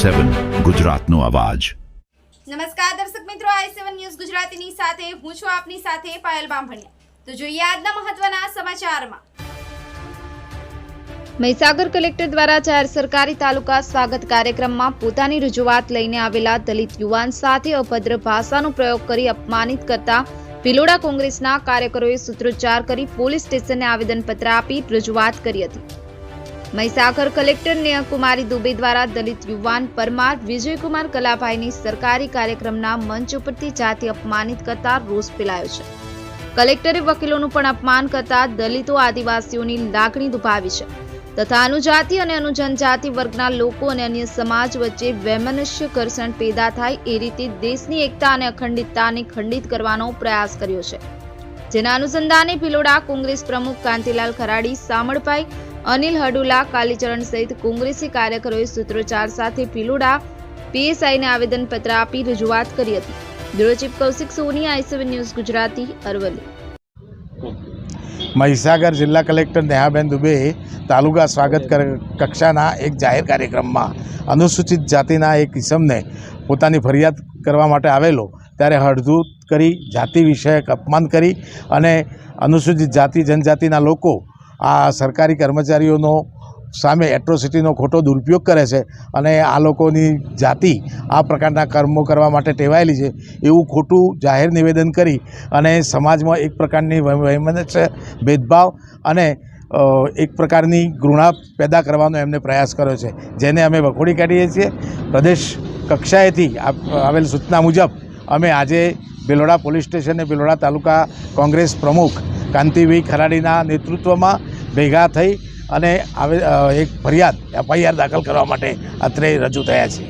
i7 ગુજરાતનો અવાજ। નમસ્કાર દર્શક મિત્રો, i7 ન્યૂઝ ગુજરાતીની સાથે હું છું આપની સાથે પાયલ બામભણિયા। તો જોઈએ આજના મહત્વના સમાચારમાં। મહીસાગર કલેક્ટર દ્વારા જાહેર સરકારી તાલુકા સ્વાગત કાર્યક્રમમાં પોતાની રજૂઆત લઈને આવેલા દલિત યુવાન સાથે અભદ્ર ભાષાનો પ્રયોગ કરી અપમાનિત કરતા ભિલોડા કોંગ્રેસના કાર્યકરોએ સૂત્રોચ્ચાર કરી પોલીસ સ્ટેશનને આવેદનપત્ર આપી રજૂઆત કરી હતી। મહીસાગર કલેક્ટર નેહકુમારી દુબે દ્વારા દલિત યુવાન પરમાર વિજયકુમાર કલાભાઈની સરકારી કાર્યક્રમના મંચ ઉપરથી જાતિ અપમાનિત કરતા રોષ ફેલાયો છે। કલેક્ટરે વકીલોનું પણ અપમાન કરતા દલિતો આદિવાસીઓની લાગણી દુભાવી છે તથા અનુજાતિ અને અનુજનજાતિ વર્ગના લોકો અને અન્ય સમાજ વચ્ચે વૈમનસ્ય ઘર્ષણ પેદા થાય એ રીતે દેશની એકતા અને અખંડિતતાને ખંડિત કરવાનો પ્રયાસ કર્યો છે, જેના અનુસંધાને ભિલોડા કોંગ્રેસ પ્રમુખ કાંતિલાલ ખરાડી, સામળભાઈ, અનિલ હડુલા, કાલીચરણ સહિત કોંગ્રેસી કાર્યકરોએ સૂત્રોચ્ચાર સાથે ભિલોડા પીએસઆઈને આવેદનપત્ર આપી રજૂઆત કરી હતી। બ્યુરો ચીફ કૌશિક સોની, i7 ન્યૂઝ ગુજરાતી, અરવલ્લી। મહીસાગર જિલ્લા કલેક્ટર નેહાબેન દુબે તાલુકા સ્વાગત કક્ષાના એક જાહેર કાર્યક્રમમાં અનુસૂચિત જાતિના એક ઇસમને પોતાની ફરિયાદ કરવા માટે આવેલો ત્યારે હળધૂત કરી જાતિ વિષયક અપમાન કરી અને અનુસૂચિત જાતિ જનજાતિના લોકો આ સરકારી કર્મચારીઓનો સામે એટ્રોસિટીનો ખોટો દુરુપયોગ કરે છે અને આ લોકોની જાતિ આ પ્રકારના કર્મો કરવા માટે ટેવાયેલી છે એવું ખોટું જાહેર નિવેદન કરી અને સમાજમાં એક પ્રકારની વૈમનસ્ય ભેદભાવ અને એક પ્રકારની ઘૃણા પેદા કરવાનો એમને પ્રયાસ કર્યો છે, જેને અમે વખોડી કાઢીએ છીએ। પ્રદેશ કક્ષાએથી આવેલ સૂચના મુજબ અમે આજે ભિલોડા પોલીસ સ્ટેશન અને ભિલોડા તાલુકા કોંગ્રેસ પ્રમુખ કાંતિભાઈ ખરાડીના નેતૃત્વમાં ભેગા થઈ અને એક ફરિયાદ FIR દાખલ કરવા માટે અત્રે રજૂ થયા છીએ।